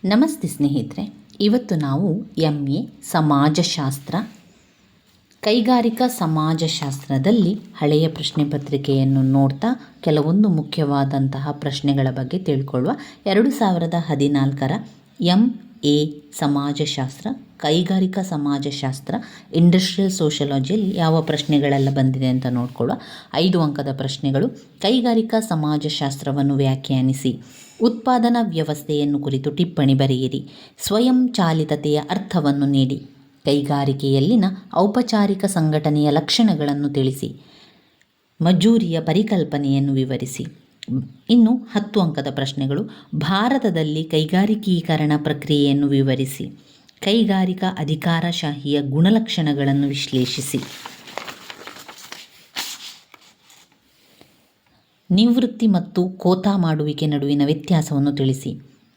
ನಮಸ್ತೆ ಸ್ನೇಹಿತರೆ, ಇವತ್ತು ನಾವು MA ಸಮಾಜಶಾಸ್ತ್ರ ಕೈಗಾರಿಕಾ ಸಮಾಜಶಾಸ್ತ್ರದಲ್ಲಿ ಹಳೆಯ ಪ್ರಶ್ನೆ ಪತ್ರಿಕೆಯನ್ನು ನೋಡ್ತಾ ಕೆಲವೊಂದು ಮುಖ್ಯವಾದಂತಹ ಪ್ರಶ್ನೆಗಳ ಬಗ್ಗೆ ತಿಳ್ಕೊಳ್ಳುವ. 2014ರ MA ಸಮಾಜಶಾಸ್ತ್ರ ಕೈಗಾರಿಕಾ ಸಮಾಜಶಾಸ್ತ್ರ ಇಂಡಸ್ಟ್ರಿಯಲ್ ಸೋಷಿಯಾಲಜಿಯಲ್ಲಿ ಯಾವ ಪ್ರಶ್ನೆಗಳೆಲ್ಲ ಬಂದಿದೆ ಅಂತ ನೋಡ್ಕೊಳ್ಳುವ. 5 ಅಂಕದ ಪ್ರಶ್ನೆಗಳು. ಕೈಗಾರಿಕಾ ಸಮಾಜಶಾಸ್ತ್ರವನ್ನು ವ್ಯಾಖ್ಯಾನಿಸಿ. ಉತ್ಪಾದನಾ ವ್ಯವಸ್ಥೆಯನ್ನು ಕುರಿತು ಟಿಪ್ಪಣಿ ಬರೆಯಿರಿ. ಸ್ವಯಂ ಚಾಲಿತತೆಯ ಅರ್ಥವನ್ನು ನೀಡಿ. ಕೈಗಾರಿಕೆಯಲ್ಲಿನ ಔಪಚಾರಿಕ ಸಂಘಟನೆಯ ಲಕ್ಷಣಗಳನ್ನು ತಿಳಿಸಿ. ಮಜೂರಿಯ ಪರಿಕಲ್ಪನೆಯನ್ನು ವಿವರಿಸಿ. ಇನ್ನು 10 ಅಂಕದ ಪ್ರಶ್ನೆಗಳು. ಭಾರತದಲ್ಲಿ ಕೈಗಾರಿಕೀಕರಣ ಪ್ರಕ್ರಿಯೆಯನ್ನು ವಿವರಿಸಿ. ಕೈಗಾರಿಕಾ ಅಧಿಕಾರಶಾಹಿಯ ಗುಣಲಕ್ಷಣಗಳನ್ನು ವಿಶ್ಲೇಷಿಸಿ. ನಿವೃತ್ತಿ ಮತ್ತು ಖೋತಾ ಮಾಡುವಿಕೆ ನಡುವಿನ ವ್ಯತ್ಯಾಸವನ್ನು ತಿಳಿಸಿ.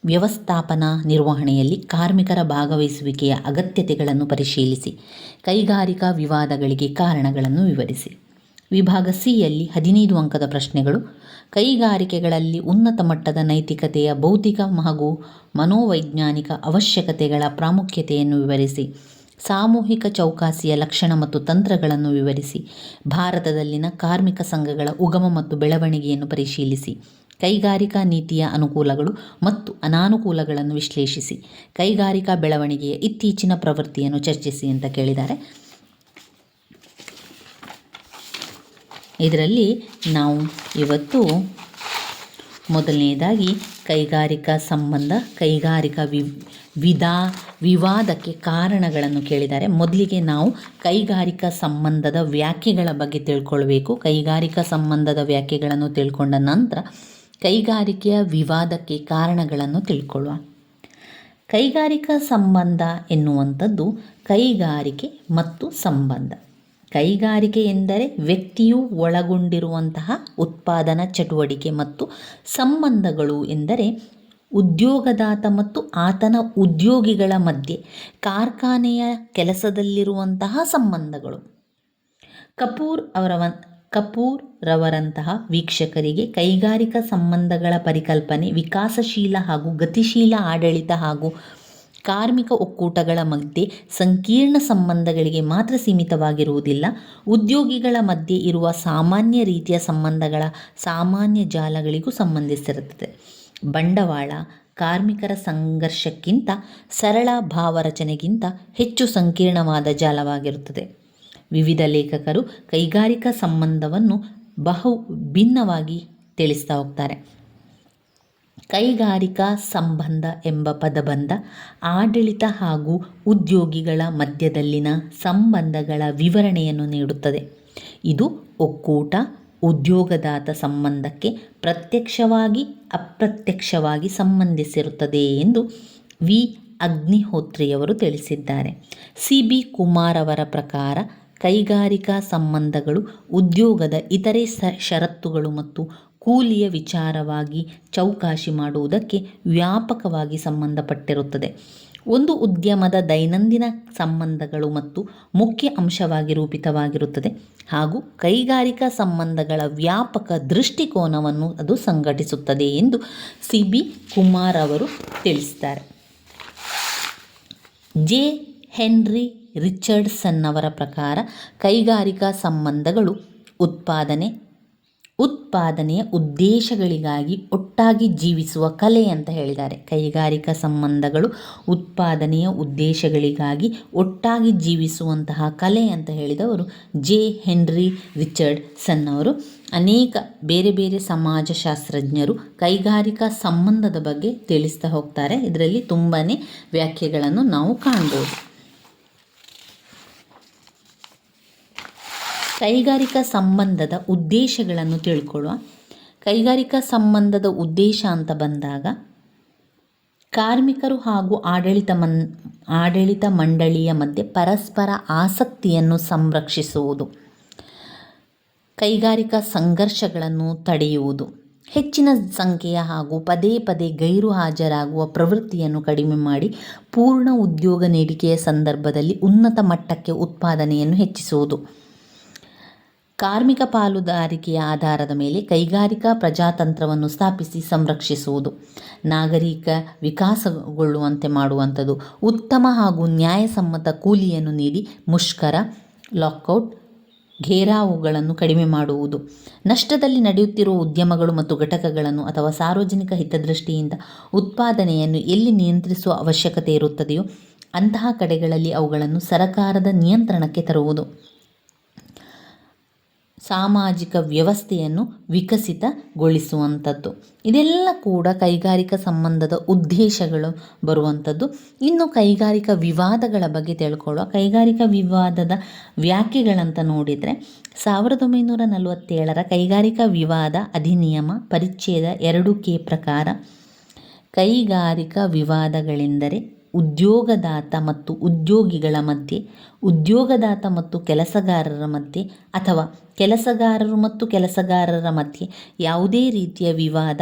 ವ್ಯವಸ್ಥಾಪನಾ ನಿರ್ವಹಣೆಯಲ್ಲಿ ಕಾರ್ಮಿಕರ ಭಾಗವಹಿಸುವಿಕೆಯ ಅಗತ್ಯತೆಗಳನ್ನು ಪರಿಶೀಲಿಸಿ. ಕೈಗಾರಿಕಾ ವಿವಾದಗಳಿಗೆ ಕಾರಣಗಳನ್ನು ವಿವರಿಸಿ. ವಿಭಾಗ ಸಿಯಲ್ಲಿ 15 ಅಂಕದ ಪ್ರಶ್ನೆಗಳು. ಕೈಗಾರಿಕೆಗಳಲ್ಲಿ ಉನ್ನತ ಮಟ್ಟದ ನೈತಿಕತೆಯ ಭೌತಿಕ ಹಾಗೂ ಮನೋವೈಜ್ಞಾನಿಕ ಅವಶ್ಯಕತೆಗಳ ಪ್ರಾಮುಖ್ಯತೆಯನ್ನು ವಿವರಿಸಿ. ಸಾಮೂಹಿಕ ಚೌಕಾಸಿಯ ಲಕ್ಷಣ ಮತ್ತು ತಂತ್ರಗಳನ್ನು ವಿವರಿಸಿ. ಭಾರತದಲ್ಲಿನ ಕಾರ್ಮಿಕ ಸಂಘಗಳ ಉಗಮ ಮತ್ತು ಬೆಳವಣಿಗೆಯನ್ನು ಪರಿಶೀಲಿಸಿ. ಕೈಗಾರಿಕಾ ನೀತಿಯ ಅನುಕೂಲಗಳು ಮತ್ತು ಅನಾನುಕೂಲಗಳನ್ನು ವಿಶ್ಲೇಷಿಸಿ. ಕೈಗಾರಿಕಾ ಬೆಳವಣಿಗೆಯ ಇತ್ತೀಚಿನ ಪ್ರವೃತ್ತಿಯನ್ನು ಚರ್ಚಿಸಿ ಅಂತ ಕೇಳಿದ್ದಾರೆ. ಇದರಲ್ಲಿ ನಾವು ಇವತ್ತು ಮೊದಲನೇದಾಗಿ ಕೈಗಾರಿಕಾ ಸಂಬಂಧ, ಕೈಗಾರಿಕಾ ವಿವಾದಕ್ಕೆ ಕಾರಣಗಳನ್ನು ಕೇಳಿದ್ದಾರೆ. ಮೊದಲಿಗೆ ನಾವು ಕೈಗಾರಿಕಾ ಸಂಬಂಧದ ವ್ಯಾಖ್ಯೆಗಳ ಬಗ್ಗೆ ತಿಳ್ಕೊಳ್ಬೇಕು. ಕೈಗಾರಿಕಾ ಸಂಬಂಧದ ವ್ಯಾಖ್ಯೆಗಳನ್ನು ತಿಳ್ಕೊಂಡ ನಂತರ ಕೈಗಾರಿಕೆಯ ವಿವಾದಕ್ಕೆ ಕಾರಣಗಳನ್ನು ತಿಳ್ಕೊಳ್ಳುವ. ಕೈಗಾರಿಕಾ ಸಂಬಂಧ ಎನ್ನುವಂಥದ್ದು ಕೈಗಾರಿಕೆ ಮತ್ತು ಸಂಬಂಧ. ಕೈಗಾರಿಕೆ ಎಂದರೆ ವ್ಯಕ್ತಿಯು ಒಳಗೊಂಡಿರುವಂತಹ ಉತ್ಪಾದನಾ ಚಟುವಟಿಕೆ ಮತ್ತು ಸಂಬಂಧಗಳು ಎಂದರೆ ಉದ್ಯೋಗದಾತ ಮತ್ತು ಆತನ ಉದ್ಯೋಗಿಗಳ ಮಧ್ಯೆ ಕಾರ್ಖಾನೆಯ ಕೆಲಸದಲ್ಲಿರುವಂತಹ ಸಂಬಂಧಗಳು. ಕಪೂರ್ ರವರಂತಹ ವೀಕ್ಷಕರಿಗೆ ಕೈಗಾರಿಕಾ ಸಂಬಂಧಗಳ ಪರಿಕಲ್ಪನೆ ವಿಕಾಸಶೀಲ ಹಾಗೂ ಗತಿಶೀಲ ಆಡಳಿತ ಹಾಗೂ ಕಾರ್ಮಿಕ ಒಕ್ಕೂಟಗಳ ಮಧ್ಯೆ ಸಂಕೀರ್ಣ ಸಂಬಂಧಗಳಿಗೆ ಮಾತ್ರ ಸೀಮಿತವಾಗಿರುವುದಿಲ್ಲ. ಉದ್ಯೋಗಿಗಳ ಮಧ್ಯೆ ಇರುವ ಸಾಮಾನ್ಯ ರೀತಿಯ ಸಂಬಂಧಗಳ ಸಾಮಾನ್ಯ ಜಾಲಗಳಿಗೂ ಸಂಬಂಧಿಸಿರುತ್ತದೆ. ಬಂಡವಾಳ ಕಾರ್ಮಿಕರ ಸಂಘರ್ಷಕ್ಕಿಂತ ಸರಳ ಭಾವರಚನೆಗಿಂತ ಹೆಚ್ಚು ಸಂಕೀರ್ಣವಾದ ಜಾಲವಾಗಿರುತ್ತದೆ. ವಿವಿಧ ಲೇಖಕರು ಕೈಗಾರಿಕಾ ಸಂಬಂಧವನ್ನು ಬಹು ಭಿನ್ನವಾಗಿ ತಿಳಿಸ್ತಾ ಹೋಗ್ತಾರೆ. ಕೈಗಾರಿಕಾ ಸಂಬಂಧ ಎಂಬ ಪದಬಂಧ ಆಡಳಿತ ಹಾಗೂ ಉದ್ಯೋಗಿಗಳ ಮಧ್ಯದಲ್ಲಿನ ಸಂಬಂಧಗಳ ವಿವರಣೆಯನ್ನು ನೀಡುತ್ತದೆ. ಇದು ಒಕ್ಕೂಟ ಉದ್ಯೋಗದಾತ ಸಂಬಂಧಕ್ಕೆ ಪ್ರತ್ಯಕ್ಷವಾಗಿ ಅಪ್ರತ್ಯಕ್ಷವಾಗಿ ಸಂಬಂಧಿಸಿರುತ್ತದೆ ಎಂದು ವಿ ಅಗ್ನಿಹೋತ್ರಿಯವರು ತಿಳಿಸಿದ್ದಾರೆ. CB ಕುಮಾರ್ ಅವರ ಪ್ರಕಾರ ಕೈಗಾರಿಕಾ ಸಂಬಂಧಗಳು ಉದ್ಯೋಗದ ಇತರೆ ಷರತ್ತುಗಳು ಮತ್ತು ಕೂಲಿಯ ವಿಚಾರವಾಗಿ ಚೌಕಾಶಿ ಮಾಡುವುದಕ್ಕೆ ವ್ಯಾಪಕವಾಗಿ ಸಂಬಂಧಪಟ್ಟಿರುತ್ತದೆ. ಒಂದು ಉದ್ಯಮದ ದೈನಂದಿನ ಸಂಬಂಧಗಳು ಮತ್ತು ಮುಖ್ಯ ಅಂಶವಾಗಿ ರೂಪಿತವಾಗಿರುತ್ತದೆ ಹಾಗೂ ಕೈಗಾರಿಕಾ ಸಂಬಂಧಗಳ ವ್ಯಾಪಕ ದೃಷ್ಟಿಕೋನವನ್ನು ಅದು ಸಂಘಟಿಸುತ್ತದೆ ಎಂದು CB ಕುಮಾರ್ ಅವರು ತಿಳಿಸಿದ್ದಾರೆ. ಜೆ ಹೆನ್ರಿ ರಿಚರ್ಡ್ಸನ್ ಅವರ ಪ್ರಕಾರ ಕೈಗಾರಿಕಾ ಸಂಬಂಧಗಳು ಉತ್ಪಾದನೆಯ ಉದ್ದೇಶಗಳಿಗಾಗಿ ಒಟ್ಟಾಗಿ ಜೀವಿಸುವ ಕಲೆ ಅಂತ ಹೇಳಿದ್ದಾರೆ. ಕೈಗಾರಿಕಾ ಸಂಬಂಧಗಳು ಉತ್ಪಾದನೆಯ ಉದ್ದೇಶಗಳಿಗಾಗಿ ಒಟ್ಟಾಗಿ ಜೀವಿಸುವಂತಹ ಕಲೆ ಅಂತ ಹೇಳಿದವರು ಜೆ ಹೆನ್ರಿ ರಿಚರ್ಡ್ಸನ್ ಅವರು. ಅನೇಕ ಬೇರೆ ಬೇರೆ ಸಮಾಜಶಾಸ್ತ್ರಜ್ಞರು ಕೈಗಾರಿಕಾ ಸಂಬಂಧದ ಬಗ್ಗೆ ತಿಳಿಸ್ತಾ ಹೋಗ್ತಾರೆ. ಇದರಲ್ಲಿ ತುಂಬಾ ವ್ಯಾಖ್ಯೆಗಳನ್ನು ನಾವು ಕಾಣ್ಬೋದು. ಕೈಗಾರಿಕಾ ಸಂಬಂಧದ ಉದ್ದೇಶಗಳನ್ನು ತಿಳ್ಕೊಳ್ಳುವ. ಕೈಗಾರಿಕಾ ಸಂಬಂಧದ ಉದ್ದೇಶ ಅಂತ ಬಂದಾಗ ಕಾರ್ಮಿಕರು ಹಾಗೂ ಆಡಳಿತ ಮಂಡಳಿಯ ಮಧ್ಯೆ ಪರಸ್ಪರ ಆಸಕ್ತಿಯನ್ನು ಸಂರಕ್ಷಿಸುವುದು, ಕೈಗಾರಿಕಾ ಸಂಘರ್ಷಗಳನ್ನು ತಡೆಯುವುದು, ಹೆಚ್ಚಿನ ಸಂಖ್ಯೆಯ ಹಾಗೂ ಪದೇ ಪದೇ ಗೈರು ಹಾಜರಾಗುವ ಪ್ರವೃತ್ತಿಯನ್ನು ಕಡಿಮೆ ಮಾಡಿ ಪೂರ್ಣ ಉದ್ಯೋಗ ನೀಡಿಕೆಯ ಸಂದರ್ಭದಲ್ಲಿ ಉನ್ನತ ಮಟ್ಟಕ್ಕೆ ಉತ್ಪಾದನೆಯನ್ನು ಹೆಚ್ಚಿಸುವುದು, ಕಾರ್ಮಿಕ ಪಾಲುದಾರಿಕೆಯ ಆಧಾರದ ಮೇಲೆ ಕೈಗಾರಿಕಾ ಪ್ರಜಾತಂತ್ರವನ್ನು ಸ್ಥಾಪಿಸಿ ಸಂರಕ್ಷಿಸುವುದು, ನಾಗರಿಕ ವಿಕಾಸಗೊಳ್ಳುವಂತೆ ಮಾಡುವಂಥದ್ದು, ಉತ್ತಮ ಹಾಗೂ ನ್ಯಾಯಸಮ್ಮತ ಕೂಲಿಯನ್ನು ನೀಡಿ ಮುಷ್ಕರ, ಲಾಕೌಟ್, ಘೇರಾವುಗಳನ್ನು ಕಡಿಮೆ ಮಾಡುವುದು, ನಷ್ಟದಲ್ಲಿ ನಡೆಯುತ್ತಿರುವ ಉದ್ಯಮಗಳು ಮತ್ತು ಘಟಕಗಳನ್ನು ಅಥವಾ ಸಾರ್ವಜನಿಕ ಹಿತದೃಷ್ಟಿಯಿಂದ ಉತ್ಪಾದನೆಯನ್ನು ಎಲ್ಲಿ ನಿಯಂತ್ರಿಸುವ ಅವಶ್ಯಕತೆ ಇರುತ್ತದೆಯೋ ಅಂತಹ ಕಡೆಗಳಲ್ಲಿ ಅವುಗಳನ್ನು ಸರಕಾರದ ನಿಯಂತ್ರಣಕ್ಕೆ ತರುವುದು, ಸಾಮಾಜಿಕ ವ್ಯವಸ್ಥೆಯನ್ನು ವಿಕಸಿತಗೊಳಿಸುವಂಥದ್ದು. ಇದೆಲ್ಲ ಕೂಡ ಕೈಗಾರಿಕಾ ಸಂಬಂಧದ ಉದ್ದೇಶಗಳು ಬರುವಂಥದ್ದು. ಇನ್ನು ಕೈಗಾರಿಕಾ ವಿವಾದಗಳ ಬಗ್ಗೆ ತಿಳ್ಕೊಳ್ಳೋ. ಕೈಗಾರಿಕಾ ವಿವಾದದ ವ್ಯಾಖ್ಯೆಗಳಂತ ನೋಡಿದರೆ 1947 ಕೈಗಾರಿಕಾ ವಿವಾದ ಅಧಿನಿಯಮ ಪರಿಚ್ಛೇದ 2K ಪ್ರಕಾರ ಕೈಗಾರಿಕಾ ವಿವಾದಗಳೆಂದರೆ ಉದ್ಯೋಗದಾತ ಮತ್ತು ಉದ್ಯೋಗಿಗಳ ಮಧ್ಯೆ, ಉದ್ಯೋಗದಾತ ಮತ್ತು ಕೆಲಸಗಾರರ ಮಧ್ಯೆ ಅಥವಾ ಕೆಲಸಗಾರರು ಮತ್ತು ಕೆಲಸಗಾರರ ಮಧ್ಯೆ ಯಾವುದೇ ರೀತಿಯ ವಿವಾದ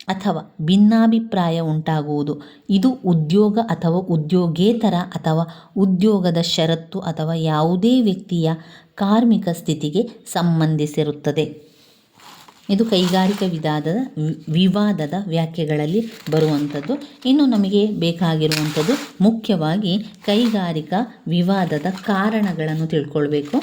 ಅಥವಾ ಭಿನ್ನಾಭಿಪ್ರಾಯ ಉಂಟಾಗುವುದು. ಇದು ಉದ್ಯೋಗ ಅಥವಾ ಉದ್ಯೋಗೇತರ ಅಥವಾ ಉದ್ಯೋಗದ ಷರತ್ತು ಅಥವಾ ಯಾವುದೇ ವ್ಯಕ್ತಿಯ ಕಾರ್ಮಿಕ ಸ್ಥಿತಿಗೆ ಸಂಬಂಧಿಸಿರುತ್ತದೆ. ಇದು ಕೈಗಾರಿಕಾ ವಿವಾದದ ವ್ಯಾಖ್ಯೆಗಳಲ್ಲಿ ಬರುವಂಥದ್ದು. ಇನ್ನು ನಮಗೆ ಬೇಕಾಗಿರುವಂಥದ್ದು ಮುಖ್ಯವಾಗಿ ಕೈಗಾರಿಕಾ ವಿವಾದದ ಕಾರಣಗಳನ್ನು ತಿಳ್ಕೊಳ್ಬೇಕು.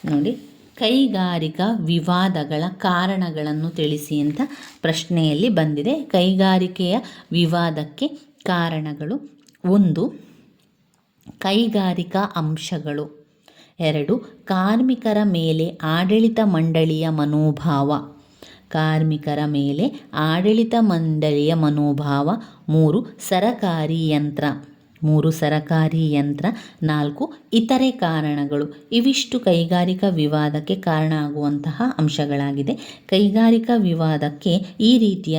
ನೋಡಿ, ಕೈಗಾರಿಕಾ ವಿವಾದಗಳ ಕಾರಣಗಳನ್ನು ತಿಳಿಸಿ ಅಂತ ಪ್ರಶ್ನೆಯಲ್ಲಿ ಬಂದಿದೆ. ಕೈಗಾರಿಕೆಯ ವಿವಾದಕ್ಕೆ ಕಾರಣಗಳು: 1. ಕೈಗಾರಿಕಾ ಅಂಶಗಳು. 2. ಕಾರ್ಮಿಕರ ಮೇಲೆ ಆಡಳಿತ ಮಂಡಳಿಯ ಮನೋಭಾವ. ಕಾರ್ಮಿಕರ ಮೇಲೆ ಆಡಳಿತ ಮಂಡಳಿಯ ಮನೋಭಾವ. 3. ಸರಕಾರಿ ಯಂತ್ರ. 4. ಇತರೆ ಕಾರಣಗಳು. ಇವಿಷ್ಟು ಕೈಗಾರಿಕಾ ವಿವಾದಕ್ಕೆ ಕಾರಣ ಆಗುವಂತಹ ಅಂಶಗಳಾಗಿದೆ. ಕೈಗಾರಿಕಾ ವಿವಾದಕ್ಕೆ ಈ ರೀತಿಯ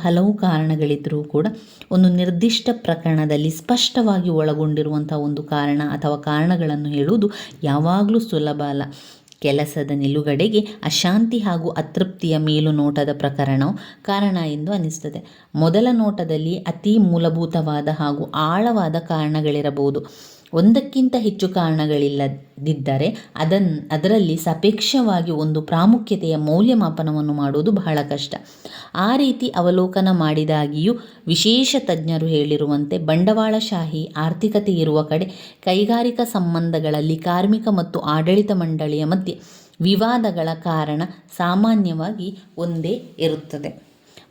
ಹಲವು ಕಾರಣಗಳಿದ್ದರೂ ಕೂಡ ಒಂದು ನಿರ್ದಿಷ್ಟ ಪ್ರಕರಣದಲ್ಲಿ ಸ್ಪಷ್ಟವಾಗಿ ಒಳಗೊಂಡಿರುವಂಥ ಒಂದು ಕಾರಣ ಅಥವಾ ಕಾರಣಗಳನ್ನು ಹೇಳುವುದು ಯಾವಾಗಲೂ ಸುಲಭ ಅಲ್ಲ. ಕೆಲಸದ ನಿಲುಗಡೆಗೆ ಅಶಾಂತಿ ಹಾಗೂ ಅತೃಪ್ತಿಯ ಮೇಲುನೋಟದ ಪ್ರಕರಣವು ಕಾರಣ ಎಂದು ಅನಿಸುತ್ತದೆ. ಮೊದಲ ನೋಟದಲ್ಲಿ ಅತಿ ಮೂಲಭೂತವಾದ ಹಾಗೂ ಆಳವಾದ ಕಾರಣಗಳಿರಬಹುದು. ಒಂದಕ್ಕಿಂತ ಹೆಚ್ಚು ಕಾರಣಗಳಿಲ್ಲದಿದ್ದರೆ ಅದರಲ್ಲಿ ಸಾಪೇಕ್ಷವಾಗಿ ಒಂದು ಪ್ರಾಮುಖ್ಯತೆಯ ಮೌಲ್ಯಮಾಪನವನ್ನು ಮಾಡುವುದು ಬಹಳ ಕಷ್ಟ. ಆ ರೀತಿ ಅವಲೋಕನ ಮಾಡಿದಾಗಿಯೂ ವಿಶೇಷ ತಜ್ಞರು ಹೇಳಿರುವಂತೆ ಬಂಡವಾಳಶಾಹಿ ಆರ್ಥಿಕತೆ ಇರುವ ಕಡೆ ಕೈಗಾರಿಕಾ ಸಂಬಂಧಗಳಲ್ಲಿ ಕಾರ್ಮಿಕ ಮತ್ತು ಆಡಳಿತ ಮಂಡಳಿಯ ಮಧ್ಯೆ ವಿವಾದಗಳ ಕಾರಣ ಸಾಮಾನ್ಯವಾಗಿ ಒಂದೇ ಇರುತ್ತದೆ.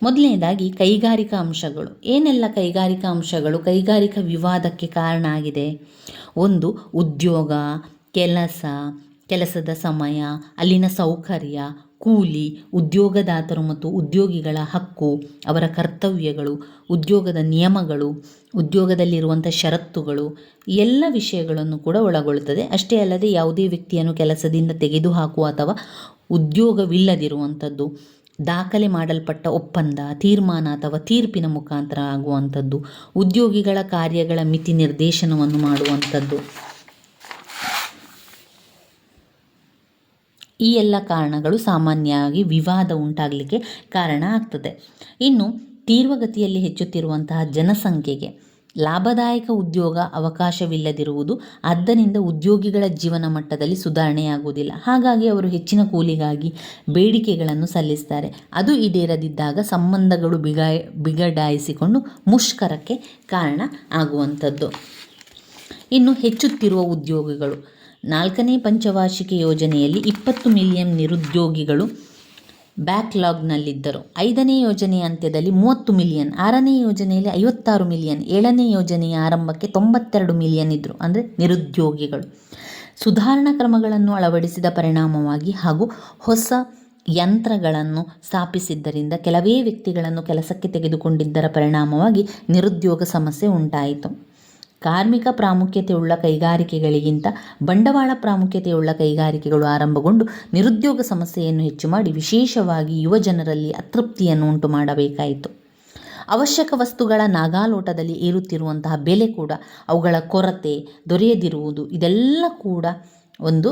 ಮೊದಲನೇದಾಗಿ ಕೈಗಾರಿಕಾ ಅಂಶಗಳು. ಏನೆಲ್ಲ ಕೈಗಾರಿಕಾ ಅಂಶಗಳು ಕೈಗಾರಿಕಾ ವಿವಾದಕ್ಕೆ ಕಾರಣ ಆಗಿದೆ? 1. ಉದ್ಯೋಗ, ಕೆಲಸದ ಸಮಯ, ಅಲ್ಲಿನ ಸೌಕರ್ಯ, ಕೂಲಿ, ಉದ್ಯೋಗದಾತರು ಮತ್ತು ಉದ್ಯೋಗಿಗಳ ಹಕ್ಕು, ಅವರ ಕರ್ತವ್ಯಗಳು, ಉದ್ಯೋಗದ ನಿಯಮಗಳು, ಉದ್ಯೋಗದಲ್ಲಿರುವಂಥ ಷರತ್ತುಗಳು, ಎಲ್ಲ ವಿಷಯಗಳನ್ನು ಕೂಡ ಒಳಗೊಳ್ಳುತ್ತದೆ. ಅಷ್ಟೇ ಅಲ್ಲದೆ ಯಾವುದೇ ವ್ಯಕ್ತಿಯನ್ನು ಕೆಲಸದಿಂದ ತೆಗೆದುಹಾಕುವ ಅಥವಾ ಉದ್ಯೋಗವಿಲ್ಲದಿರುವಂಥದ್ದು, ದಾಖಲೆ ಮಾಡಲ್ಪಟ್ಟ ಒಪ್ಪಂದ, ತೀರ್ಮಾನ ಅಥವಾ ತೀರ್ಪಿನ ಮುಖಾಂತರ ಆಗುವಂಥದ್ದು, ಉದ್ಯೋಗಿಗಳ ಕಾರ್ಯಗಳ ಮಿತಿ ನಿರ್ದೇಶನವನ್ನು ಮಾಡುವಂಥದ್ದು. ಈ ಎಲ್ಲ ಕಾರಣಗಳು ಸಾಮಾನ್ಯವಾಗಿ ವಿವಾದ ಉಂಟಾಗಲಿಕ್ಕೆ ಕಾರಣ ಆಗ್ತದೆ. ಇನ್ನು ತೀವ್ರಗತಿಯಲ್ಲಿ ಹೆಚ್ಚುತ್ತಿರುವಂತಹ ಜನಸಂಖ್ಯೆಗೆ ಲಾಭದಾಯಕ ಉದ್ಯೋಗ ಅವಕಾಶವಿಲ್ಲದಿರುವುದು, ಆದ್ದರಿಂದ ಉದ್ಯೋಗಿಗಳ ಜೀವನ ಮಟ್ಟದಲ್ಲಿ ಸುಧಾರಣೆಯಾಗುವುದಿಲ್ಲ. ಹಾಗಾಗಿ ಅವರು ಹೆಚ್ಚಿನ ಕೂಲಿಗಾಗಿ ಬೇಡಿಕೆಗಳನ್ನು ಸಲ್ಲಿಸ್ತಾರೆ. ಅದು ಈಡೇರದಿದ್ದಾಗ ಸಂಬಂಧಗಳು ಬಿಗಡಾಯಿಸಿಕೊಂಡು ಮುಷ್ಕರಕ್ಕೆ ಕಾರಣ ಆಗುವಂಥದ್ದು. ಇನ್ನು ಹೆಚ್ಚುತ್ತಿರುವ ಉದ್ಯೋಗಿಗಳು. 4ನೇ ಪಂಚವಾರ್ಷಿಕ ಯೋಜನೆಯಲ್ಲಿ 20 ಮಿಲಿಯನ್ ನಿರುದ್ಯೋಗಿಗಳು ಬ್ಯಾಕ್ಲಾಗ್ನಲ್ಲಿದ್ದರು. 5ನೇ ಯೋಜನೆಯ ಅಂತ್ಯದಲ್ಲಿ 30 ಮಿಲಿಯನ್, 6ನೇ ಯೋಜನೆಯಲ್ಲಿ 56 ಮಿಲಿಯನ್, 7ನೇ ಯೋಜನೆಯ ಆರಂಭಕ್ಕೆ 92 ಮಿಲಿಯನ್ ಇದ್ದರು, ಅಂದರೆ ನಿರುದ್ಯೋಗಿಗಳು. ಸುಧಾರಣಾ ಕ್ರಮಗಳನ್ನು ಅಳವಡಿಸಿದ ಪರಿಣಾಮವಾಗಿ ಹಾಗೂ ಹೊಸ ಯಂತ್ರಗಳನ್ನು ಸ್ಥಾಪಿಸಿದ್ದರಿಂದ ಕೆಲವೇ ವ್ಯಕ್ತಿಗಳನ್ನು ಕೆಲಸಕ್ಕೆ ತೆಗೆದುಕೊಂಡಿದ್ದರ ಪರಿಣಾಮವಾಗಿ ನಿರುದ್ಯೋಗ ಸಮಸ್ಯೆ ಉಂಟಾಯಿತು. ಕಾರ್ಮಿಕ ಪ್ರಾಮುಖ್ಯತೆಯುಳ್ಳ ಕೈಗಾರಿಕೆಗಳಿಗಿಂತ ಬಂಡವಾಳ ಪ್ರಾಮುಖ್ಯತೆಯುಳ್ಳ ಕೈಗಾರಿಕೆಗಳು ಆರಂಭಗೊಂಡು ನಿರುದ್ಯೋಗ ಸಮಸ್ಯೆಯನ್ನು ಹೆಚ್ಚು ಮಾಡಿ ವಿಶೇಷವಾಗಿ ಯುವ ಜನರಲ್ಲಿ ಅತೃಪ್ತಿಯನ್ನು ಉಂಟು ಮಾಡಬೇಕಾಯಿತು. ಅವಶ್ಯಕ ವಸ್ತುಗಳ ನಾಗಾಲೋಟದಲ್ಲಿ ಏರುತ್ತಿರುವಂತಹ ಬೆಲೆ ಕೂಡ, ಅವುಗಳ ಕೊರತೆ, ದೊರೆಯದಿರುವುದು, ಇದೆಲ್ಲ ಕೂಡ ಒಂದು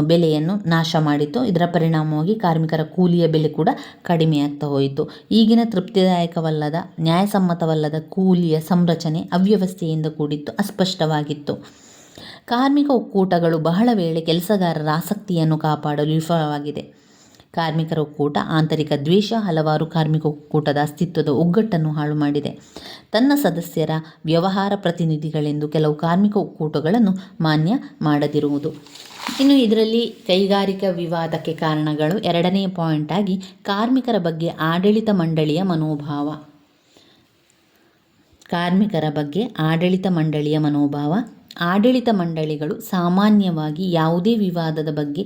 ಬೆಲೆಯನ್ನು ನಾಶ ಮಾಡಿತು. ಇದರ ಪರಿಣಾಮವಾಗಿ ಕಾರ್ಮಿಕರ ಕೂಲಿಯ ಬೆಲೆ ಕೂಡ ಕಡಿಮೆಯಾಗ್ತಾ ಹೋಯಿತು. ಈಗಿನ ತೃಪ್ತಿದಾಯಕವಲ್ಲದ, ನ್ಯಾಯಸಮ್ಮತವಲ್ಲದ ಕೂಲಿಯ ಸಂರಚನೆ ಅವ್ಯವಸ್ಥೆಯಿಂದ ಕೂಡಿತ್ತು, ಅಸ್ಪಷ್ಟವಾಗಿತ್ತು. ಕಾರ್ಮಿಕ ಒಕ್ಕೂಟಗಳು ಬಹಳ ವೇಳೆ ಕೆಲಸಗಾರರ ಆಸಕ್ತಿಯನ್ನು ಕಾಪಾಡಲು ವಿಫಲವಾಗಿದೆ. ಕಾರ್ಮಿಕರ ಒಕ್ಕೂಟ ಆಂತರಿಕ ದ್ವೇಷ ಹಲವಾರು ಕಾರ್ಮಿಕ ಒಕ್ಕೂಟದ ಅಸ್ತಿತ್ವದ ಒಗ್ಗಟ್ಟನ್ನು ಹಾಳು ಮಾಡಿದೆ. ತನ್ನ ಸದಸ್ಯರ ವ್ಯವಹಾರ ಪ್ರತಿನಿಧಿಗಳೆಂದು ಕೆಲವು ಕಾರ್ಮಿಕ ಒಕ್ಕೂಟಗಳನ್ನು ಮಾನ್ಯ ಮಾಡದಿರುವುದು. ಇನ್ನು ಇದರಲ್ಲಿ ಕೈಗಾರಿಕಾ ವಿವಾದಕ್ಕೆ ಕಾರಣಗಳು 2ನೇ ಪಾಯಿಂಟ್ ಆಗಿ ಕಾರ್ಮಿಕರ ಬಗ್ಗೆ ಆಡಳಿತ ಮಂಡಳಿಯ ಮನೋಭಾವ. ಕಾರ್ಮಿಕರ ಬಗ್ಗೆ ಆಡಳಿತ ಮಂಡಳಿಯ ಮನೋಭಾವ. ಆಡಳಿತ ಮಂಡಳಿಗಳು ಸಾಮಾನ್ಯವಾಗಿ ಯಾವುದೇ ವಿವಾದದ ಬಗ್ಗೆ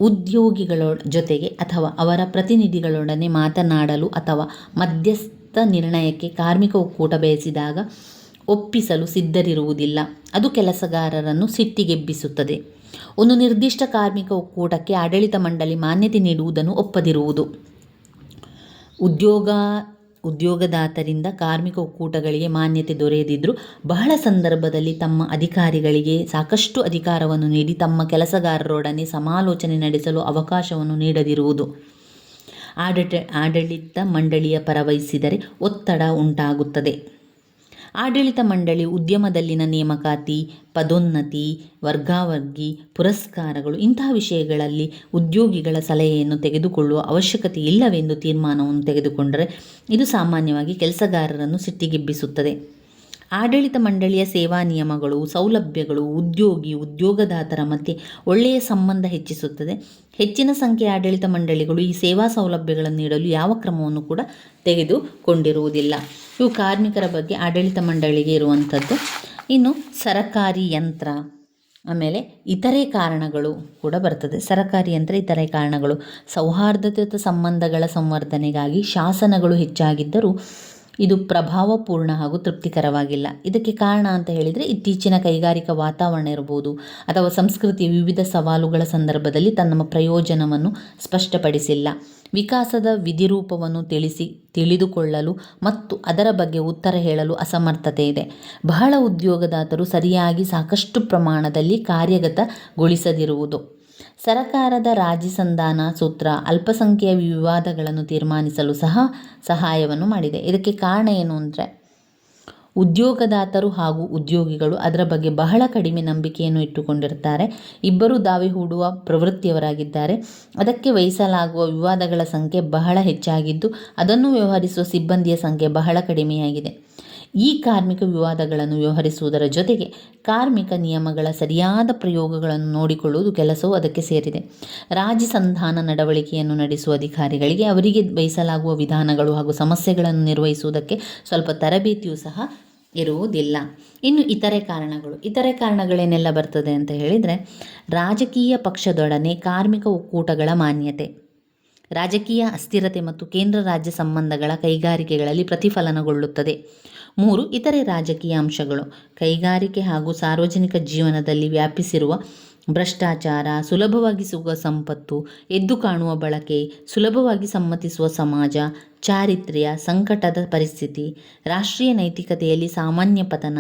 ಉದ್ಯೋಗಿಗಳ ಜೊತೆಗೆ ಅಥವಾ ಅವರ ಪ್ರತಿನಿಧಿಗಳೊಡನೆ ಮಾತನಾಡಲು ಅಥವಾ ಮಧ್ಯಸ್ಥ ನಿರ್ಣಯಕ್ಕೆ ಕಾರ್ಮಿಕ ಒಕ್ಕೂಟ ಬಯಸಿದಾಗ ಒಪ್ಪಿಸಲು ಸಿದ್ಧರಿರುವುದಿಲ್ಲ. ಅದು ಕೆಲಸಗಾರರನ್ನು ಸಿಟ್ಟಿಗೆಬ್ಬಿಸುತ್ತದೆ. ಒಂದು ನಿರ್ದಿಷ್ಟ ಕಾರ್ಮಿಕ ಒಕ್ಕೂಟಕ್ಕೆ ಆಡಳಿತ ಮಂಡಳಿ ಮಾನ್ಯತೆ ನೀಡುವುದನ್ನು ಒಪ್ಪದಿರುವುದು. ಉದ್ಯೋಗದಾತರಿಂದ ಕಾರ್ಮಿಕ ಒಕ್ಕೂಟಗಳಿಗೆ ಮಾನ್ಯತೆ ದೊರೆಯದಿದ್ದರೂ ಬಹಳ ಸಂದರ್ಭದಲ್ಲಿ ತಮ್ಮ ಅಧಿಕಾರಿಗಳಿಗೆ ಸಾಕಷ್ಟು ಅಧಿಕಾರವನ್ನು ನೀಡಿ ತಮ್ಮ ಕೆಲಸಗಾರರೊಡನೆ ಸಮಾಲೋಚನೆ ನಡೆಸಲು ಅವಕಾಶವನ್ನು ನೀಡದಿರುವುದು. ಆಡಳಿತ ಮಂಡಳಿಯ ಪರ ವಹಿಸಿದರೆ ಒತ್ತಡ ಉಂಟಾಗುತ್ತದೆ. ಆಡಳಿತ ಮಂಡಳಿ ಉದ್ಯಮದಲ್ಲಿನ ನೇಮಕಾತಿ, ಪದೋನ್ನತಿ, ವರ್ಗಾವಣೆ, ಪುರಸ್ಕಾರಗಳು ಇಂತಹ ವಿಷಯಗಳಲ್ಲಿ ಉದ್ಯೋಗಿಗಳ ಸಲಹೆಯನ್ನು ತೆಗೆದುಕೊಳ್ಳುವ ಅವಶ್ಯಕತೆ ಇಲ್ಲವೆಂದು ತೀರ್ಮಾನವನ್ನು ತೆಗೆದುಕೊಂಡರೆ ಇದು ಸಾಮಾನ್ಯವಾಗಿ ಕೆಲಸಗಾರರನ್ನು ಸಿಟ್ಟಿಗೆಬ್ಬಿಸುತ್ತದೆ. ಆಡಳಿತ ಮಂಡಳಿಯ ಸೇವಾ ನಿಯಮಗಳು, ಸೌಲಭ್ಯಗಳು ಉದ್ಯೋಗದಾತರ ಮಧ್ಯೆ ಒಳ್ಳೆಯ ಸಂಬಂಧ ಹೆಚ್ಚಿಸುತ್ತದೆ. ಹೆಚ್ಚಿನ ಸಂಖ್ಯೆಯ ಆಡಳಿತ ಮಂಡಳಿಗಳು ಈ ಸೇವಾ ಸೌಲಭ್ಯಗಳನ್ನು ನೀಡಲು ಯಾವ ಕ್ರಮವನ್ನು ಕೂಡ ತೆಗೆದುಕೊಂಡಿರುವುದಿಲ್ಲ. ಇವು ಕಾರ್ಮಿಕರ ಬಗ್ಗೆ ಆಡಳಿತ ಮಂಡಳಿಗೆ ಇರುವಂಥದ್ದು. ಇನ್ನು ಸರಕಾರಿ ಯಂತ್ರ, ಆಮೇಲೆ ಇತರೆ ಕಾರಣಗಳು ಕೂಡ ಬರ್ತದೆ. ಸರಕಾರಿ ಯಂತ್ರ, ಇತರೆ ಕಾರಣಗಳು. ಸೌಹಾರ್ದಯುತ ಸಂಬಂಧಗಳ ಸಂವರ್ಧನೆಗಾಗಿ ಶಾಸನಗಳು ಹೆಚ್ಚಾಗಿದ್ದರೂ ಇದು ಪ್ರಭಾವಪೂರ್ಣ ಹಾಗೂ ತೃಪ್ತಿಕರವಾಗಿಲ್ಲ. ಇದಕ್ಕೆ ಕಾರಣ ಅಂತ ಹೇಳಿದರೆ ಇತ್ತೀಚಿನ ಕೈಗಾರಿಕಾ ವಾತಾವರಣ ಇರ್ಬೋದು, ಅಥವಾ ಸಂಸ್ಕೃತಿಯ ವಿವಿಧ ಸವಾಲುಗಳ ಸಂದರ್ಭದಲ್ಲಿ ತನ್ನ ಪ್ರಯೋಜನವನ್ನು ಸ್ಪಷ್ಟಪಡಿಸಿಲ್ಲ. ವಿಕಾಸದ ವಿಧಿರೂಪವನ್ನು ತಿಳಿದುಕೊಳ್ಳಲು ಮತ್ತು ಅದರ ಬಗ್ಗೆ ಉತ್ತರ ಹೇಳಲು ಅಸಮರ್ಥತೆ ಇದೆ. ಬಹಳ ಉದ್ಯೋಗದಾತರು ಸರಿಯಾಗಿ ಸಾಕಷ್ಟು ಪ್ರಮಾಣದಲ್ಲಿ ಕಾರ್ಯಗತಗೊಳಿಸದಿರುವುದು. ಸರಕಾರದ ರಾಜಿ ಸಂಧಾನ ಸೂತ್ರ ಅಲ್ಪಸಂಖ್ಯೆಯ ವಿವಾದಗಳನ್ನು ತೀರ್ಮಾನಿಸಲು ಸಹಾಯವನ್ನು ಮಾಡಿದೆ. ಇದಕ್ಕೆ ಕಾರಣ ಏನು ಅಂದರೆ ಉದ್ಯೋಗದಾತರು ಹಾಗೂ ಉದ್ಯೋಗಿಗಳು ಅದರ ಬಗ್ಗೆ ಬಹಳ ಕಡಿಮೆ ನಂಬಿಕೆಯನ್ನು ಇಟ್ಟುಕೊಂಡಿರ್ತಾರೆ. ಇಬ್ಬರೂ ದಾವಿ ಹೂಡುವ ಪ್ರವೃತ್ತಿಯವರಾಗಿದ್ದಾರೆ. ಅದಕ್ಕೆ ವಹಿಸಲಾಗುವ ವಿವಾದಗಳ ಸಂಖ್ಯೆ ಬಹಳ ಹೆಚ್ಚಾಗಿದ್ದು ಅದನ್ನು ವ್ಯವಹರಿಸುವ ಸಿಬ್ಬಂದಿಯ ಸಂಖ್ಯೆ ಬಹಳ ಕಡಿಮೆಯಾಗಿದೆ. ಈ ಕಾರ್ಮಿಕ ವಿವಾದಗಳನ್ನು ವ್ಯವಹರಿಸುವುದರ ಜೊತೆಗೆ ಕಾರ್ಮಿಕ ನಿಯಮಗಳ ಸರಿಯಾದ ಪ್ರಯೋಗಗಳನ್ನು ನೋಡಿಕೊಳ್ಳುವುದು ಕೆಲಸವು ಅದಕ್ಕೆ ಸೇರಿದೆ. ರಾಜಿ ಸಂಧಾನ ನಡವಳಿಕೆಯನ್ನು ನಡೆಸುವ ಅಧಿಕಾರಿಗಳಿಗೆ ಅವರಿಗೆ ವಹಿಸಲಾಗುವ ವಿಧಾನಗಳು ಹಾಗೂ ಸಮಸ್ಯೆಗಳನ್ನು ನಿರ್ವಹಿಸುವುದಕ್ಕೆ ಸ್ವಲ್ಪ ತರಬೇತಿಯೂ ಸಹ ಇರುವುದಿಲ್ಲ. ಇನ್ನು ಇತರೆ ಕಾರಣಗಳೇನೆಲ್ಲ ಬರ್ತದೆ ಅಂತ ಹೇಳಿದರೆ, ರಾಜಕೀಯ ಪಕ್ಷದೊಡನೆ ಕಾರ್ಮಿಕ ಒಕ್ಕೂಟಗಳ ಮಾನ್ಯತೆ, ರಾಜಕೀಯ ಅಸ್ಥಿರತೆ ಮತ್ತು ಕೇಂದ್ರ ರಾಜ್ಯ ಸಂಬಂಧಗಳ ಕೈಗಾರಿಕೆಗಳಲ್ಲಿ ಪ್ರತಿಫಲನಗೊಳ್ಳುತ್ತದೆ. 3. ಇತರೆ ರಾಜಕೀಯ ಅಂಶಗಳು. ಕೈಗಾರಿಕೆ ಹಾಗೂ ಸಾರ್ವಜನಿಕ ಜೀವನದಲ್ಲಿ ವ್ಯಾಪಿಸಿರುವ ಭ್ರಷ್ಟಾಚಾರ, ಸುಲಭವಾಗಿ ಸಿಗುವ ಸಂಪತ್ತು, ಎದ್ದು ಕಾಣುವ ಬಳಕೆ, ಸುಲಭವಾಗಿ ಸಮ್ಮತಿಸುವ ಸಮಾಜ, ಚಾರಿತ್ರ್ಯ ಸಂಕಟದ ಪರಿಸ್ಥಿತಿ, ರಾಷ್ಟ್ರೀಯ ನೈತಿಕತೆಯಲ್ಲಿ ಸಾಮಾನ್ಯ ಪತನ,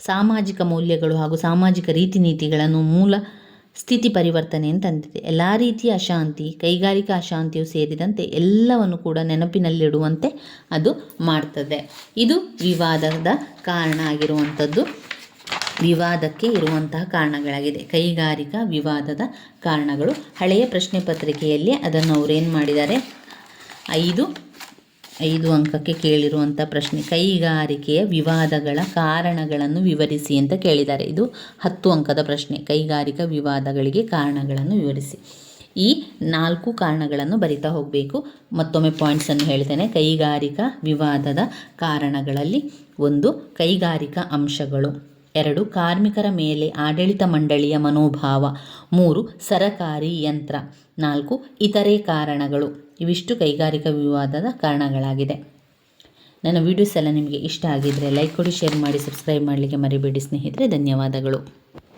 ಸಾಮಾಜಿಕ ಮೌಲ್ಯಗಳು ಹಾಗೂ ಸಾಮಾಜಿಕ ರೀತಿ ನೀತಿಗಳನ್ನು ಮೂಲ ಸ್ಥಿತಿ ಪರಿವರ್ತನೆ ತಂದಿದೆ. ಎಲ್ಲ ರೀತಿಯ ಅಶಾಂತಿ, ಕೈಗಾರಿಕಾ ಅಶಾಂತಿಯು ಸೇರಿದಂತೆ ಎಲ್ಲವನ್ನು ಕೂಡ ನೆನಪಿನಲ್ಲಿಡುವಂತೆ ಅದು ಮಾಡ್ತದೆ. ಇದು ವಿವಾದದ ಕಾರಣ ಆಗಿರುವಂಥದ್ದು. ವಿವಾದಕ್ಕೆ ಇರುವಂತಹ ಕಾರಣಗಳಾಗಿದೆ ಕೈಗಾರಿಕಾ ವಿವಾದದ ಕಾರಣಗಳು. ಹಳೆಯ ಪ್ರಶ್ನೆ ಪತ್ರಿಕೆಯಲ್ಲಿ ಅದನ್ನು ಅವರೇನು ಮಾಡಿದ್ದಾರೆ, 5 ಅಂಕಕ್ಕೆ ಕೇಳಿರುವಂಥ ಪ್ರಶ್ನೆ, ಕೈಗಾರಿಕೆಯ ವಿವಾದಗಳ ಕಾರಣಗಳನ್ನು ವಿವರಿಸಿ ಅಂತ ಕೇಳಿದ್ದಾರೆ. ಇದು 10 ಅಂಕದ ಪ್ರಶ್ನೆ. ಕೈಗಾರಿಕಾ ವಿವಾದಗಳಿಗೆ ಕಾರಣಗಳನ್ನು ವಿವರಿಸಿ. ಈ 4 ಕಾರಣಗಳನ್ನು ಬರಿತಾ ಹೋಗಬೇಕು. ಮತ್ತೊಮ್ಮೆ ಪಾಯಿಂಟ್ಸನ್ನು ಹೇಳ್ತೇನೆ. ಕೈಗಾರಿಕಾ ವಿವಾದದ ಕಾರಣಗಳಲ್ಲಿ 1. ಕೈಗಾರಿಕಾ ಅಂಶಗಳು, 2. ಕಾರ್ಮಿಕರ ಮೇಲೆ ಆಡಳಿತ ಮಂಡಳಿಯ ಮನೋಭಾವ, 3. ಸರಕಾರಿ ಯಂತ್ರ, 4. ಇತರೆ ಕಾರಣಗಳು. ಇವಿಷ್ಟು ಕೈಗಾರಿಕಾ ವಿವಾದದ ಕಾರಣಗಳಾಗಿದೆ. ನನ್ನ ವೀಡಿಯೋಸ್ ಎಲ್ಲ ನಿಮಗೆ ಇಷ್ಟ ಆಗಿದ್ದರೆ ಲೈಕ್ ಕೊಡಿ, ಶೇರ್ ಮಾಡಿ, ಸಬ್ಸ್ಕ್ರೈಬ್ ಮಾಡಲಿಕ್ಕೆ ಮರಿಬೇಡಿ ಸ್ನೇಹಿತರೆ. ಧನ್ಯವಾದಗಳು.